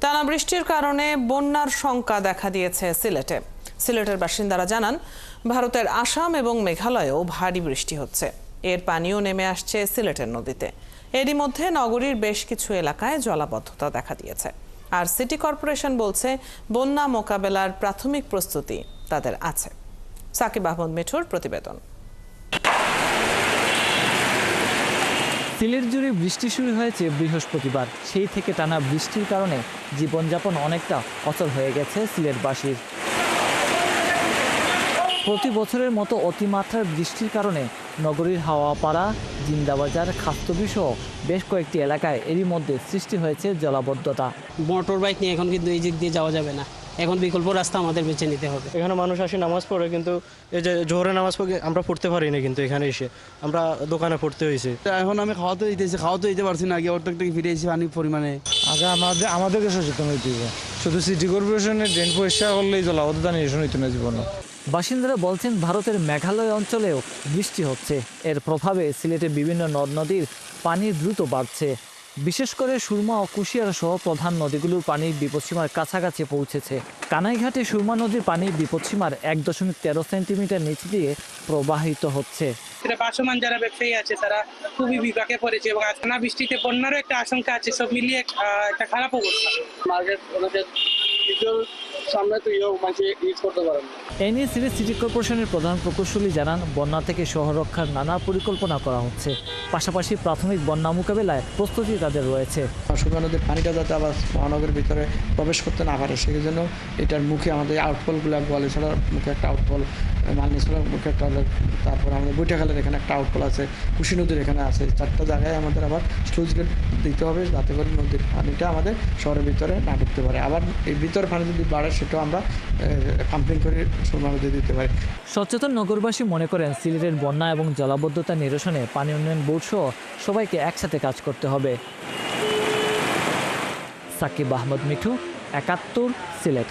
টানা বৃষ্টির কারণে বন্যার শঙ্কা দেখা দিয়েছে সিলেটে। সিলেটের বাসিন্দারা জানান, ভারতের আসাম এবং মেঘালয়েও ভারী বৃষ্টি হচ্ছে। এর পানিও নেমে আসছে সিলেটের নদীতে। এরই মধ্যে নগরীর বেশ কিছু এলাকায় জলাবদ্ধতা দেখা দিয়েছে। আর সিটি কর্পোরেশন বলছে, বন্যা মোকাবেলার প্রাথমিক প্রস্তুতি তাদের আছে। সাকিব আহমদ মিঠুর প্রতিবেদন। সিলেট জুড়ে বৃষ্টি শুরু হয়েছে বৃহস্পতিবার। সেই থেকে টানা বৃষ্টির কারণে জীবনযাপন অনেকটা অচল হয়ে গেছে সিলেটবাসীর। প্রতি বছরের মতো অতিমাত্রার বৃষ্টির কারণে নগরীর হাওয়াপাড়া, জিন্দাবাজার, খাস্তবি সহ বেশ কয়েকটি এলাকায় এরই মধ্যে সৃষ্টি হয়েছে জলাবদ্ধতা। মোটর বাইক নিয়ে এখন কিন্তু এই দিক দিয়ে যাওয়া যাবে না, এখন বিকল্প রাস্তা আমাদের বেছে নিতে হবে। এখানে মানুষ আসে নামাজ পড়ে, কিন্তু এই যে জোহরের নামাজ পড়ে আমরা পড়তে পারি না, কিন্তু এখানে এসে আমরা দোকানে পড়তে হয়েছে। এখন আমি খাওয়াতে দিতে পারছি না, আগে অর্ধেক থেকে ফিরে এসেছি পানির পরিমাণে। আগে আমাদেরকে সচেতন হইতে হবে। শুধু সিটি কর্পোরেশনের ড্রেন পরিষ্কার করলেই জলাবদ্ধতা নিরসন হইতে না জীবন। বাসিন্দারা বলছেন, ভারতের মেঘালয় অঞ্চলেও বৃষ্টি হচ্ছে। এর প্রভাবে সিলেটে বিভিন্ন নদ নদীর পানি দ্রুত বাড়ছে। বিশেষ করে সুরমা ও কুশিয়ারা সহ প্রধান নদীগুলোর পানি বিপদসীমার কাছাকাছি পৌঁছেছে। কানাইঘাটে সুরমা নদীর পানি বিপদসীমার 1.13 সেন্টিমিটার নিচ দিয়ে প্রবাহিত হচ্ছে। পার্শ্বমান যারা ব্যবসায়ী আছে তারা খুবই বিপাকে পড়েছে এবং টানা বৃষ্টিতে বন্যারও একটা আশঙ্কা আছে। সব মিলিয়ে একটা খারাপ অবস্থা। এ নিয়ে সিলেট সিটি কর্পোরেশনের প্রধান প্রকৌশলী জানান, বন্যা থেকে শহর রক্ষার নানা পরিকল্পনা করা হচ্ছে। পাশাপাশি প্রাথমিক বন্যা মোকাবেলায় প্রস্তুতি তাদের রয়েছে। সুরমা নদীর পানিটা যাতে আবার মহানগরের ভিতরে প্রবেশ করতে না পারে, সেই জন্য এটার মুখে আমাদের আউটফলগুলো, গোয়ালিছড়ার মুখে একটা আউটফল, মালনিছড়ার মুখে একটা, তারপর আমাদের বৈঠাখালের এখানে একটা আউটফল আছে, কুশি নদীর এখানে আছে। 4টা জায়গায় আমাদের আবার স্লুইস গেট দিতে হবে, যাতে করে নদীর পানিটা আমাদের শহরের ভিতরে না ঢুকতে পারে। আবার এই ভিতরে পানি যদি বাড়ে, সেটাও আমরা পাম্পিং করে সুরমা নদী দিতে পারি। সচেতন নগরবাসী মনে করেন, সিলেটের বন্যা এবং জলাবদ্ধতা নিরসনে পানি উন্নয়ন বোর্ড সহ সবাইকে একসাথে কাজ করতে হবে। সাকিব আহমদ মিঠু, 71 সিলেট।